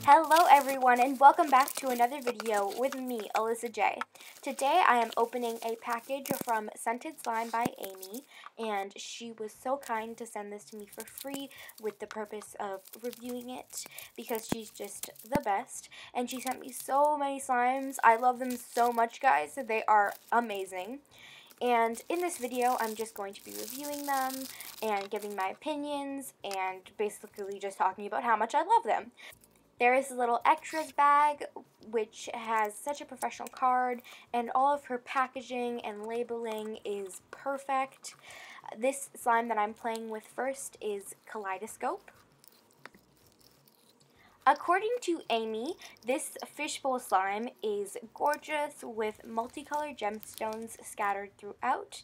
Hello everyone and welcome back to another video with me, Alyssa J. Today I am opening a package from Scented Slime by Amy, and she was so kind to send this to me for free with the purpose of reviewing it because she's just the best. And she sent me so many slimes. I love them so much, guys. They are amazing. And in this video, I'm just going to be reviewing them and giving my opinions and basically just talking about how much I love them. There is a little extras bag, which has such a professional card, and all of her packaging and labeling is perfect. This slime that I'm playing with first is Kaleidoscope. According to Amy, this fishbowl slime is gorgeous with multicolored gemstones scattered throughout,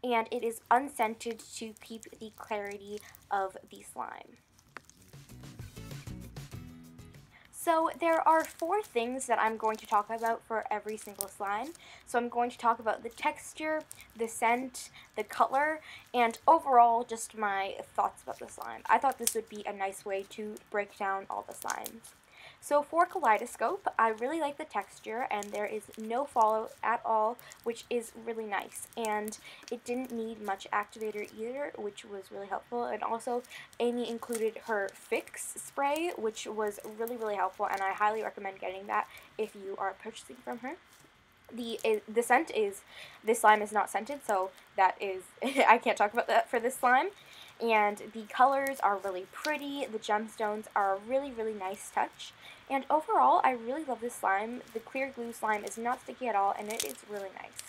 and it is unscented to keep the clarity of the slime. So there are 4 things that I'm going to talk about for every single slime. So I'm going to talk about the texture, the scent, the color, and overall just my thoughts about the slime. I thought this would be a nice way to break down all the slimes. So for Kaleidoscope, I really like the texture, and there is no fallout at all, which is really nice. And it didn't need much activator either, which was really helpful. And also, Amy included her Fix spray, which was really helpful, and I highly recommend getting that if you are purchasing from her. The scent is, this slime is not scented, so that is, I can't talk about that for this slime. And the colors are really pretty, the gemstones are a really nice touch, and overall I really love this slime. The clear glue slime is not sticky at all, and it is really nice.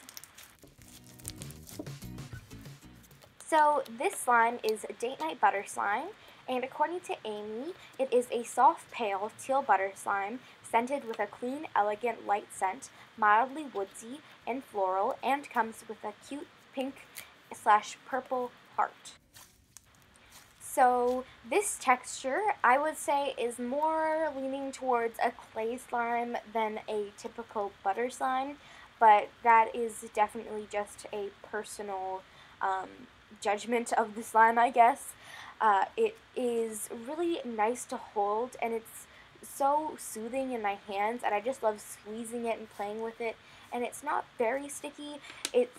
So this slime is Date Night Butter Slime, and according to Amy, it is a soft pale teal butter slime scented with a clean, elegant, light scent, mildly woodsy and floral, and comes with a cute pink/purple heart. So this texture, I would say, is more leaning towards a clay slime than a typical butter slime, but that is definitely just a personal judgment of the slime, I guess. It is really nice to hold, and it's so soothing in my hands, and I just love squeezing it and playing with it. And it's not very sticky. It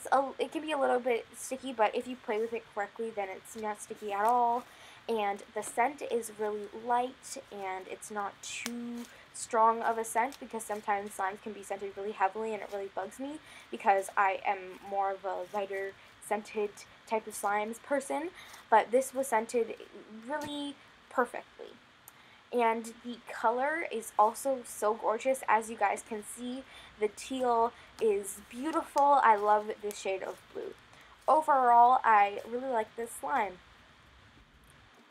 can be a little bit sticky, but if you play with it correctly, then it's not sticky at all. And the scent is really light, and it's not too strong of a scent, because sometimes slimes can be scented really heavily, and it really bugs me because I am more of a lighter scented type of slimes person. But this was scented really perfectly. And the color is also so gorgeous. As you guys can see, the teal is beautiful. I love this shade of blue. Overall, I really like this slime.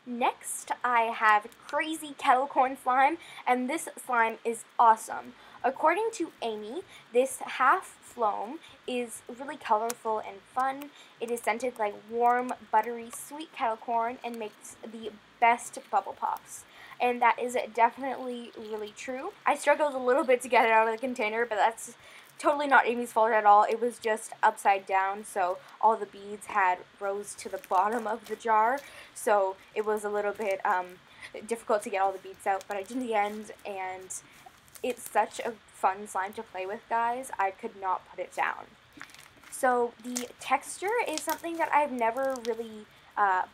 Next, I have Crazy Kettle Corn Slime, and this slime is awesome. According to Amy, this half FLOAM is really colorful and fun. It is scented like warm, buttery, sweet kettle corn and makes the best bubble pops. And that is definitely really true. I struggled a little bit to get it out of the container, but that's totally not Amy's fault at all. It was just upside down, so all the beads had rose to the bottom of the jar, so it was a little bit difficult to get all the beads out, but I did in the end, and it's such a fun slime to play with, guys. I could not put it down. So the texture is something that I've never really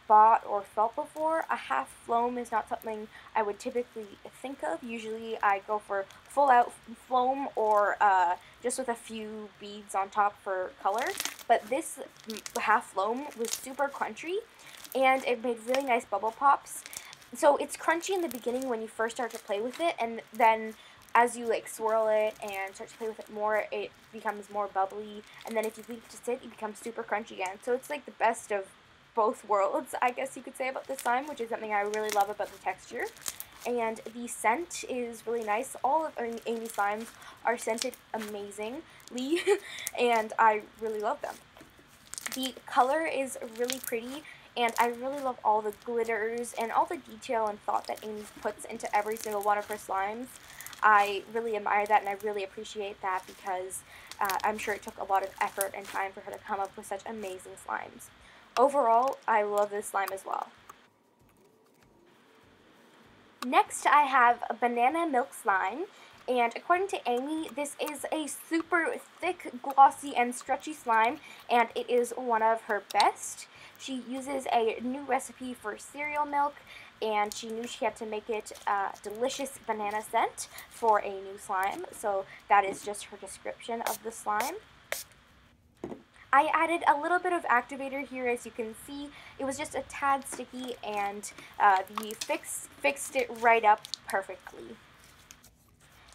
bought or felt before. A half FLOAM is not something I would typically think of. Usually I go for full out FLOAM or just with a few beads on top for color. But this half FLOAM was super crunchy, and it made really nice bubble pops. So it's crunchy in the beginning when you first start to play with it, and then as you like swirl it and start to play with it more, it becomes more bubbly, and then if you leave it to sit, it becomes super crunchy again. So it's like the best of both worlds, I guess you could say, about this slime, which is something I really love about the texture. And the scent is really nice. All of Amy's slimes are scented amazingly, and I really love them. The color is really pretty, and I really love all the glitters and all the detail and thought that Amy puts into every single one of her slimes. I really admire that, and I really appreciate that, because I'm sure it took a lot of effort and time for her to come up with such amazing slimes. Overall, I love this slime as well. Next, I have a banana milk slime, and according to Amy, this is a super thick, glossy, and stretchy slime, and it is one of her best. She uses a new recipe for cereal milk, and she knew she had to make it a delicious banana scent for a new slime, so that is just her description of the slime. I added a little bit of activator here, as you can see. It was just a tad sticky, and the fixed it right up perfectly.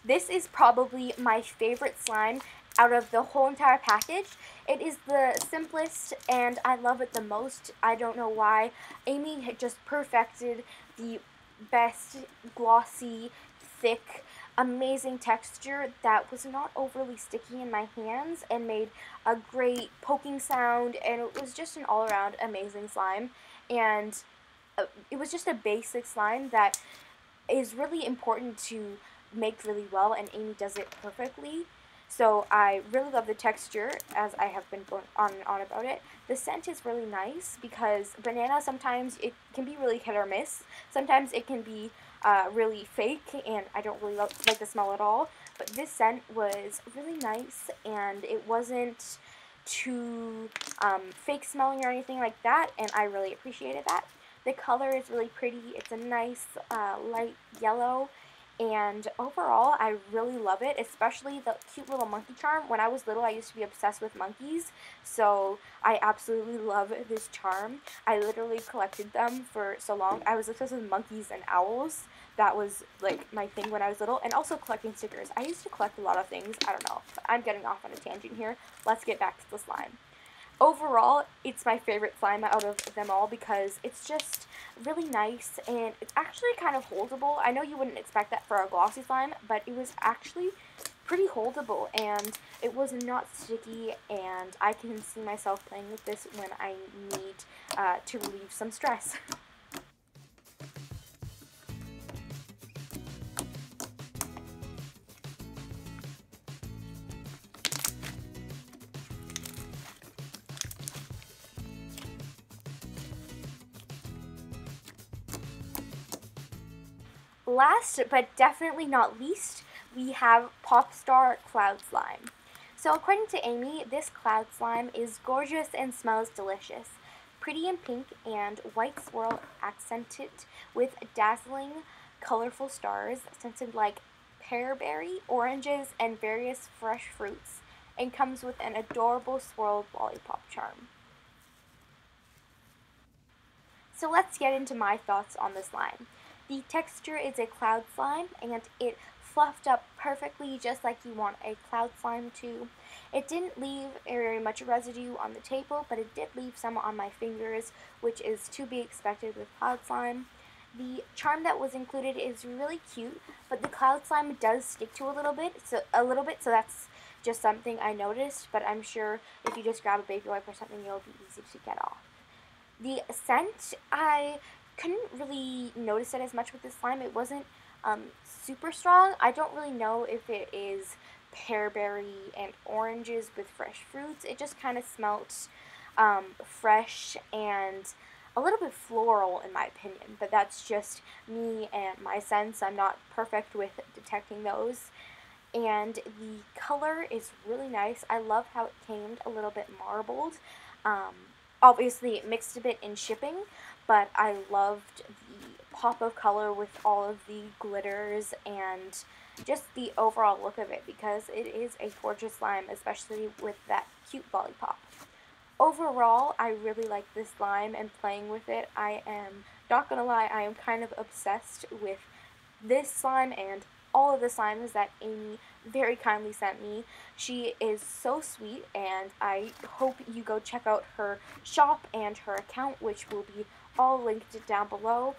This is probably my favorite slime out of the whole entire package. It is the simplest, and I love it the most. I don't know why. Amy had just perfected the best glossy, thick, amazing texture that was not overly sticky in my hands and made a great poking sound, and it was just an all-around amazing slime. And it was just a basic slime that is really important to make really well, and Amy does it perfectly. So I really love the texture, as I have been going on and on about it. The scent is really nice because banana, sometimes it can be really hit or miss. Sometimes it can be really fake, and I don't really like the smell at all. But this scent was really nice, and it wasn't too fake smelling or anything like that, and I really appreciated that. The color is really pretty. It's a nice light yellow, and overall I really love it, especially the cute little monkey charm. When I was little, I used to be obsessed with monkeys, so I absolutely love this charm. I literally collected them for so long. I was obsessed with monkeys and owls. That was like my thing when I was little, and also collecting stickers. I used to collect a lot of things. I don't know, but I'm getting off on a tangent here. Let's get back to the slime. Overall, it's my favorite slime out of them all because it's just really nice, and it's actually kind of holdable. I know you wouldn't expect that for a glossy slime, but it was actually pretty holdable, and it was not sticky, and I can see myself playing with this when I need to relieve some stress. Last, but definitely not least, we have Popstar Cloud Slime. So according to Amy, this cloud slime is gorgeous and smells delicious. Pretty in pink and white swirl accented with dazzling, colorful stars scented like pearberry, oranges, and various fresh fruits, and comes with an adorable swirled lollipop charm. So let's get into my thoughts on the slime. The texture is a cloud slime, and it fluffed up perfectly just like you want a cloud slime to. It didn't leave very much residue on the table, but it did leave some on my fingers, which is to be expected with cloud slime. The charm that was included is really cute, but the cloud slime does stick to a little bit, so that's just something I noticed, but I'm sure if you just grab a baby wipe or something, it'll be easy to get off. The scent, I couldn't really notice it as much with this slime. It wasn't super strong. I don't really know if it is pearberry and oranges with fresh fruits. It just kind of smelt fresh and a little bit floral in my opinion, but that's just me and my sense. I'm not perfect with detecting those. And the color is really nice. I love how it came a little bit marbled. Obviously, it mixed a bit in shipping, but I loved the pop of color with all of the glitters and just the overall look of it, because it is a gorgeous slime, especially with that cute lollipop. Overall, I really like this slime and playing with it. I am, not gonna lie, I am kind of obsessed with this slime and all of the slimes that Amy very kindly sent me. She is so sweet, and I hope you go check out her shop and her account, which will be all linked down below.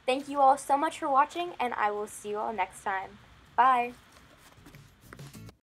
Thank you all so much for watching, and I will see you all next time. Bye!